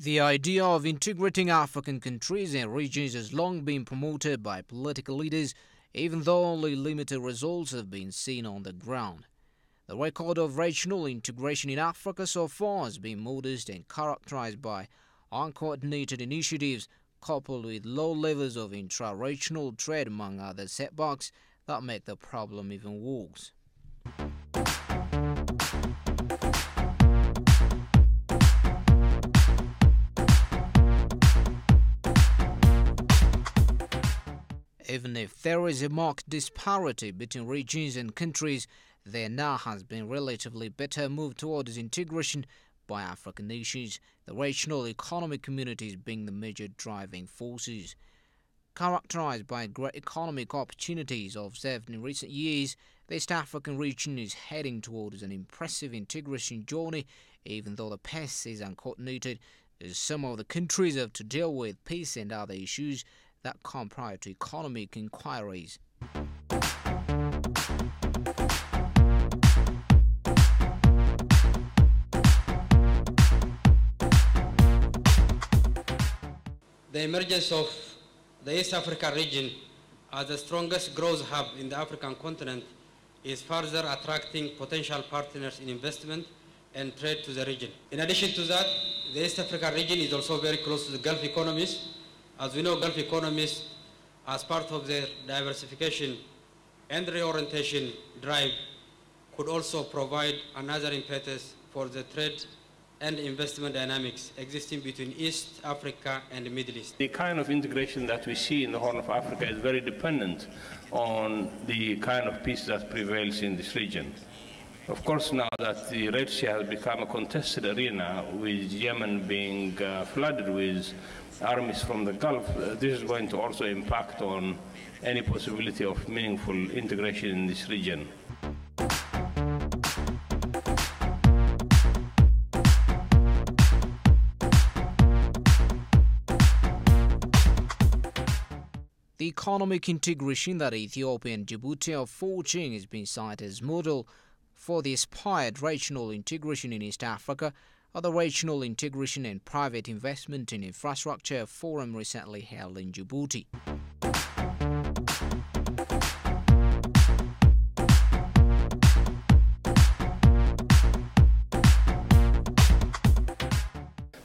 The idea of integrating African countries and regions has long been promoted by political leaders, even though only limited results have been seen on the ground. The record of regional integration in Africa so far has been modest and characterized by uncoordinated initiatives coupled with low levels of intra-regional trade, among other setbacks that make the problem even worse. Even if there is a marked disparity between regions and countries, there now has been relatively better move towards integration by African nations, the regional economic communities being the major driving forces. Characterized by great economic opportunities observed in recent years, the East African region is heading towards an impressive integration journey, even though the pace is uncoordinated, as some of the countries have to deal with peace and other issues that come prior to economic inquiries. The emergence of the East Africa region as the strongest growth hub in the African continent is further attracting potential partners in investment and trade to the region. In addition to that, the East Africa region is also very close to the Gulf economies. As we know, Gulf economies, as part of their diversification and reorientation drive, could also provide another impetus for the trade and investment dynamics existing between East Africa and the Middle East. The kind of integration that we see in the Horn of Africa is very dependent on the kind of peace that prevails in this region. Of course, now that the Red Sea has become a contested arena, with Yemen being flooded with armies from the Gulf, this is going to also impact on any possibility of meaningful integration in this region. The economic integration that Ethiopia and Djibouti are forging has been cited as model for the aspired regional integration in East Africa at the Regional Integration and Private Investment in Infrastructure Forum recently held in Djibouti.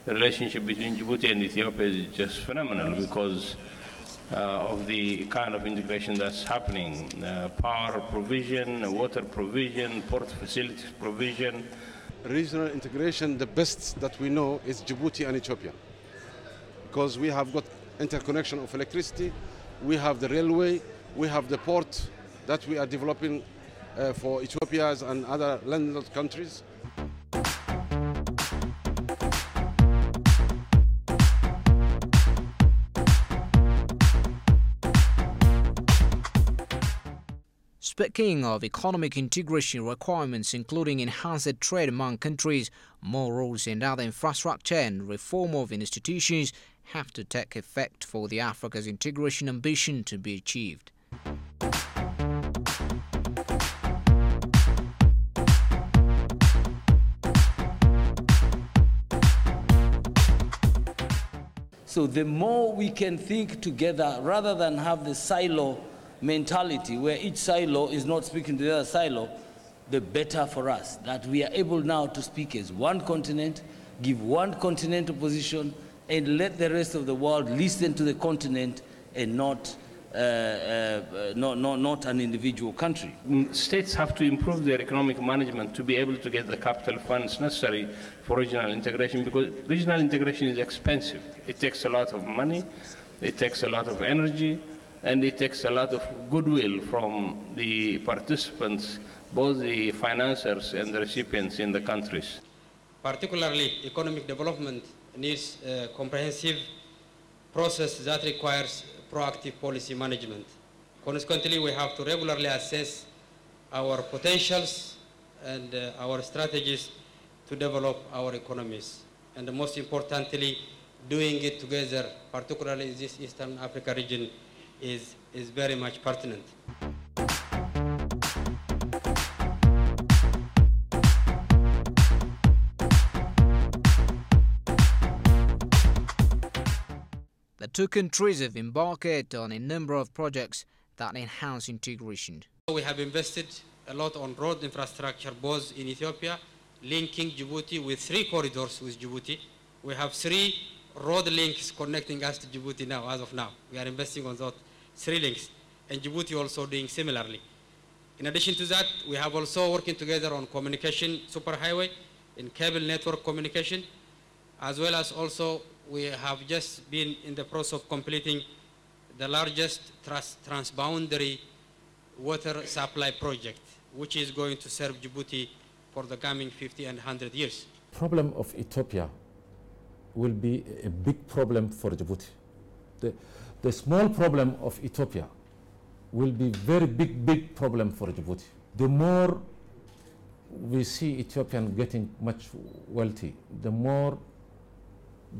The relationship between Djibouti and Ethiopia is just phenomenal because of the kind of integration that's happening. Power provision, water provision, port facilities provision. Regional integration, the best that we know is Djibouti and Ethiopia, because we have got interconnection of electricity, we have the railway, we have the port that we are developing for Ethiopia and other landlocked countries. Speaking of economic integration requirements, including enhanced trade among countries, more roads and other infrastructure, and reform of institutions have to take effect for the Africa's integration ambition to be achieved. So the more we can think together rather than have the silo mentality where each silo is not speaking to the other silo, the better for us. That we are able now to speak as one continent, give one continental position, and let the rest of the world listen to the continent and not an individual country. States have to improve their economic management to be able to get the capital funds necessary for regional integration, because regional integration is expensive. It takes a lot of money, it takes a lot of energy, and it takes a lot of goodwill from the participants, both the financiers and the recipients in the countries. Particularly, economic development needs a comprehensive process that requires proactive policy management. Consequently, we have to regularly assess our potentials and our strategies to develop our economies. And most importantly, doing it together, particularly in this Eastern Africa region, is very much pertinent. two countries have embarked on a number of projects that enhance integration. We have invested a lot on road infrastructure, both in Ethiopia, linking Djibouti with 3 corridors with Djibouti. We have 3 road links connecting us to Djibouti now, as of now. We are investing on those 3 links, and Djibouti also doing similarly. In addition to that, we have also working together on communication superhighway, in cable network communication, as well as also we have just been in the process of completing the largest transboundary water supply project, which is going to serve Djibouti for the coming 50 and 100 years. The problem of Ethiopia will be a big problem for Djibouti. The small problem of Ethiopia will be very big problem for Djibouti. The more we see Ethiopian getting much wealthy, the more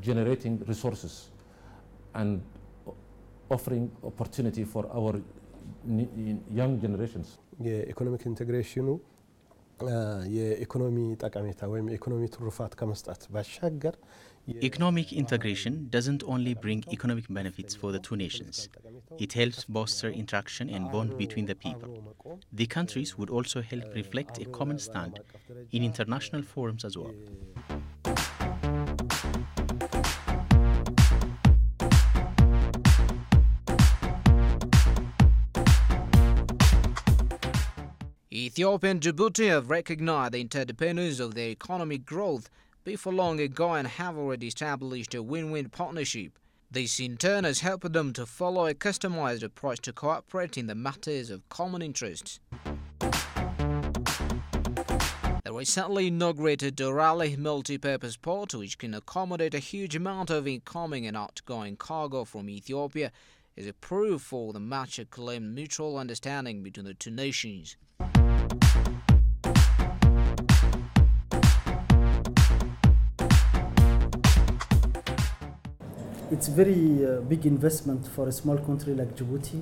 generating resources and offering opportunity for our young generations. የኢኮኖሚክ ኢንቴግሬሽኑ የኢኮኖሚ ጠቀሜታ ወይም የኢኮኖሚ ትሩፋት ከመስጠት ባሻገር Economic integration doesn't only bring economic benefits for the two nations. It helps foster interaction and bond between the people. The countries would also help reflect a common stand in international forums as well. Ethiopia and Djibouti have recognized the interdependence of their economic growth before long ago and have already established a win-win partnership. This in turn has helped them to follow a customized approach to cooperate in the matters of common interest. The recently inaugurated Dorali multi-purpose port, which can accommodate a huge amount of incoming and outgoing cargo from Ethiopia, is a proof for the much-acclaimed mutual understanding between the two nations. It's a very big investment for a small country like Djibouti,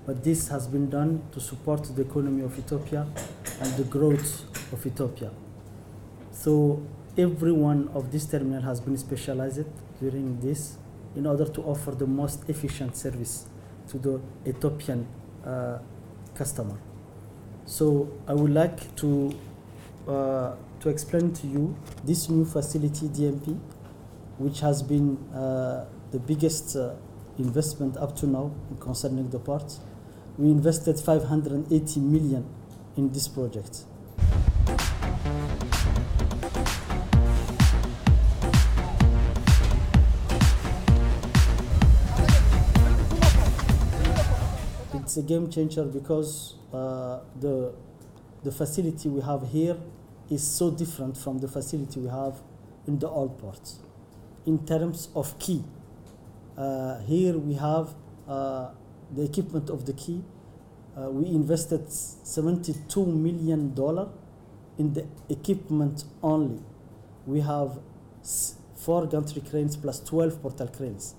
but this has been done to support the economy of Ethiopia and the growth of Ethiopia. So every one of this terminal has been specialized during this in order to offer the most efficient service to the Ethiopian customer. So I would like to explain to you this new facility, DMP, which has been the biggest investment up to now concerning the port. We invested 580 million in this project. It's a game changer because the facility we have here is so different from the facility we have in the old ports. In terms of quay, here we have the equipment of the quay. We invested $72 million in the equipment only. We have 4 gantry cranes plus 12 portal cranes,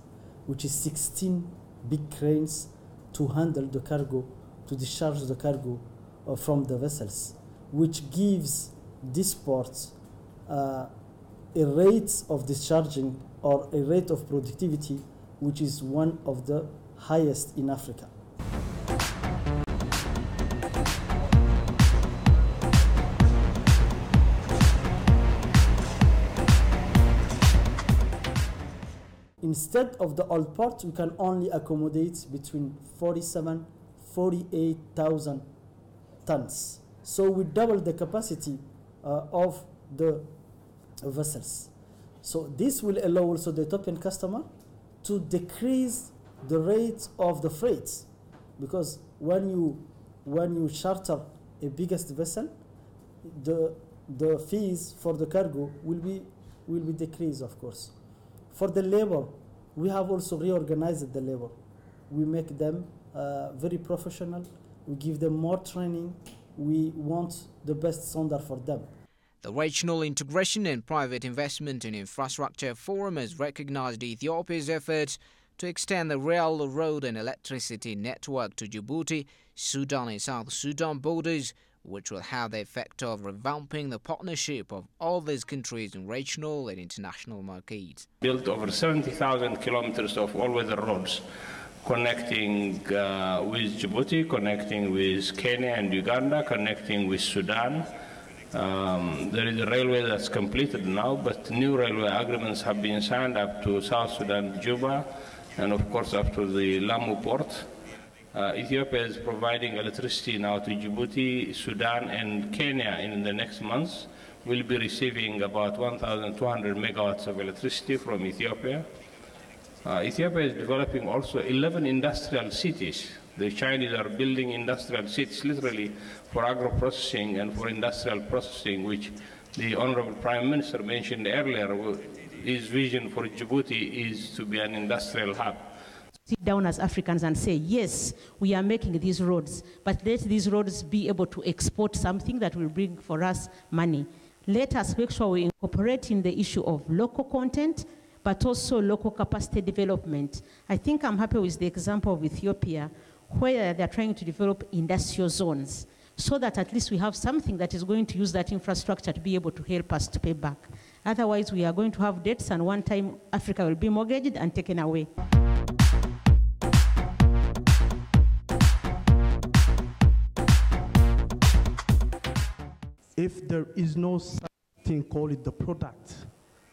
which is 16 big cranes to handle the cargo, to discharge the cargo from the vessels, which gives this port a rate of discharging or a rate of productivity which is one of the highest in Africa. Instead of the old port, we can only accommodate between 48,000 tons. So we double the capacity of the vessels. So this will allow also the Ethiopian customer to decrease the rate of the freights, because when you charter a biggest vessel, the fees for the cargo will be decreased, of course. For the labor, we have also reorganized the labor. We make them very professional. We give them more training. We want the best standard for them. The Regional Integration and Private Investment in Infrastructure Forum has recognized Ethiopia's efforts to extend the rail, road and electricity network to Djibouti, Sudan and South Sudan borders, which will have the effect of revamping the partnership of all these countries in regional and international markets. Built over 70,000 kilometers of all-weather roads connecting with Djibouti, connecting with Kenya and Uganda, connecting with Sudan. There is a railway that's completed now, but new railway agreements have been signed up to South Sudan, Juba, and of course up to the Lamu port. Ethiopia is providing electricity now to Djibouti, Sudan, and Kenya in the next months. We'll be receiving about 1,200 megawatts of electricity from Ethiopia. Ethiopia is developing also 11 industrial cities. The Chinese are building industrial cities literally for agro-processing and for industrial processing, which the Honorable Prime Minister mentioned earlier. His vision for Djibouti is to be an industrial hub. Sit down as Africans and say, yes, we are making these roads, but let these roads be able to export something that will bring for us money. Let us make sure we incorporate in the issue of local content, but also local capacity development. I think I'm happy with the example of Ethiopia, where they're trying to develop industrial zones, so that at least we have something that is going to use that infrastructure to be able to help us to pay back. Otherwise, we are going to have debts, and one time Africa will be mortgaged and taken away. If there is no such thing, call it the product,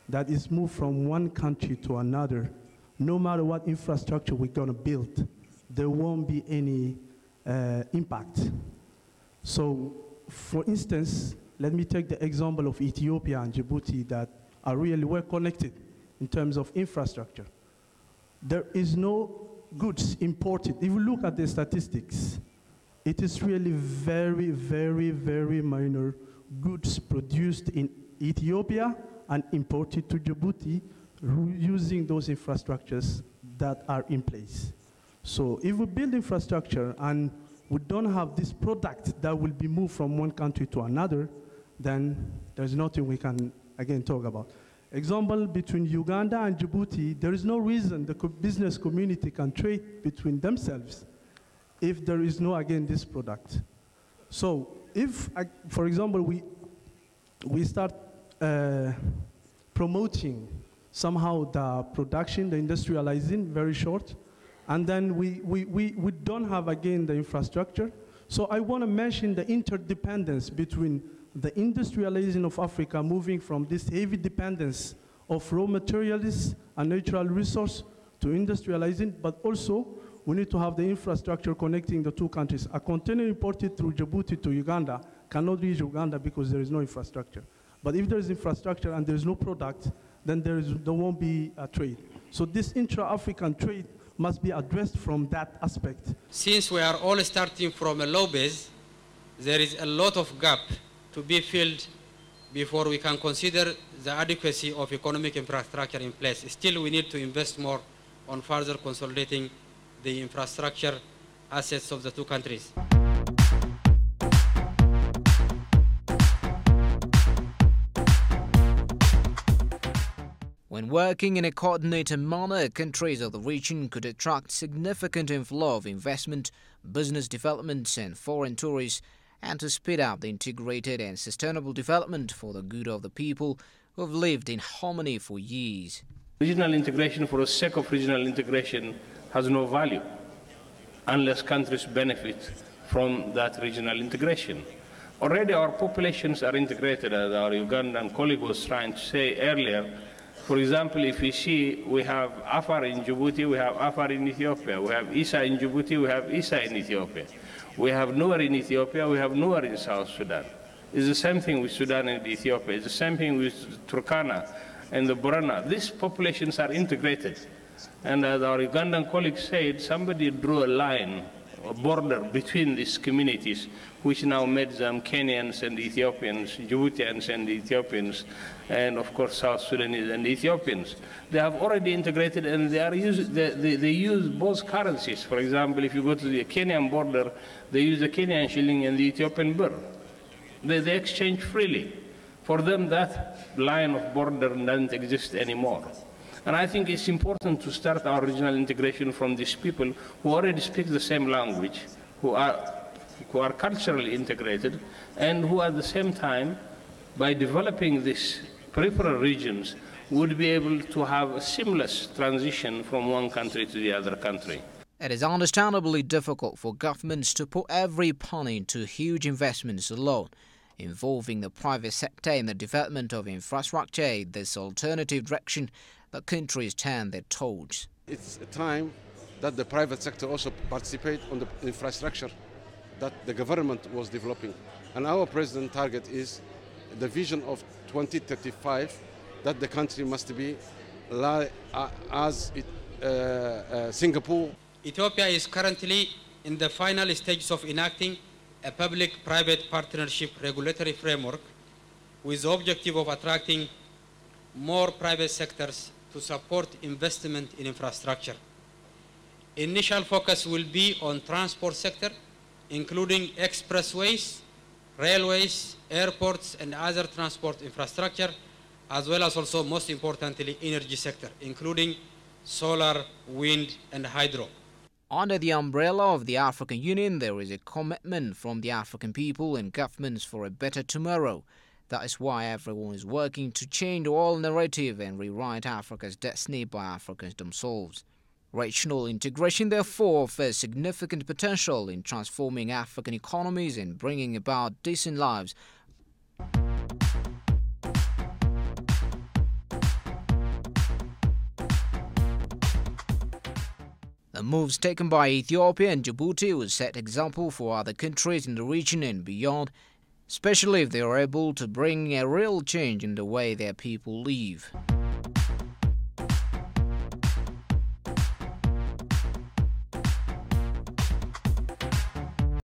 that is moved from one country to another, no matter what infrastructure we're going to build, there won't be any impact. So, for instance, let me take the example of Ethiopia and Djibouti that are really well connected in terms of infrastructure. There is no goods imported. If you look at the statistics, it is really very, very, very minor goods produced in Ethiopia and imported to Djibouti using those infrastructures that are in place. So if we build infrastructure and we don't have this product that will be moved from one country to another, then there's nothing we can, again, talk about. Example, between Uganda and Djibouti, there is no reason the business community can trade between themselves if there is no, again, this product. So if, for example, we start promoting somehow the production, the industrializing, very short, and then we don't have, again, the infrastructure. So I want to mention the interdependence between the industrialization of Africa, moving from this heavy dependence of raw materials and natural resource to industrializing, but also we need to have the infrastructure connecting the two countries. A container imported through Djibouti to Uganda cannot reach Uganda because there is no infrastructure. But if there is infrastructure and there is no product, then there won't be a trade. So this intra-African trade must be addressed from that aspect. Since we are all starting from a low base, there is a lot of gap to be filled before we can consider the adequacy of economic infrastructure in place. Still, we need to invest more on further consolidating the infrastructure assets of the two countries. When working in a coordinated manner, countries of the region could attract significant inflow of investment, business development, and foreign tourists, and to speed up the integrated and sustainable development for the good of the people who have lived in harmony for years. Regional integration for the sake of regional integration has no value unless countries benefit from that regional integration. Already our populations are integrated, as our Ugandan colleague was trying to say earlier. For example, if you see, we have Afar in Djibouti, we have Afar in Ethiopia, we have Isa in Djibouti, we have Isa in Ethiopia. We have Nuer in Ethiopia, we have Nuer in South Sudan. It's the same thing with Sudan and Ethiopia. It's the same thing with Turkana and the Borana. These populations are integrated. And as our Ugandan colleague said, somebody drew a line, a border between these communities, which now made them Kenyans and Ethiopians, Djiboutians and Ethiopians, and of course South Sudanese and Ethiopians. They have already integrated, and they use both currencies. For example, if you go to the Kenyan border, they use the Kenyan shilling and the Ethiopian birr. They exchange freely. For them, that line of border doesn't exist anymore. And I think it's important to start our regional integration from these people who already speak the same language, who are who are culturally integrated, and who at the same time, by developing these peripheral regions, would be able to have a seamless transition from one country to the other country. It is understandably difficult for governments to put every penny into huge investments alone, involving the private sector in the development of infrastructure. This alternative direction, the countries turn their toes. It's a time that the private sector also participate on the infrastructure that the government was developing. And our president's target is the vision of 2035, that the country must be as Singapore. Ethiopia is currently in the final stages of enacting a public-private partnership regulatory framework with the objective of attracting more private sectors to support investment in infrastructure. Initial focus will be on transport sector, including expressways, railways, airports, and other transport infrastructure, as well as also, most importantly, energy sector, including solar, wind, and hydro. Under the umbrella of the African Union, there is a commitment from the African people and governments for a better tomorrow. That is why everyone is working to change the old narrative and rewrite Africa's destiny by Africans themselves. Regional integration, therefore, offers significant potential in transforming African economies and bringing about decent lives. The moves taken by Ethiopia and Djibouti will set example for other countries in the region and beyond, especially if they are able to bring a real change in the way their people live.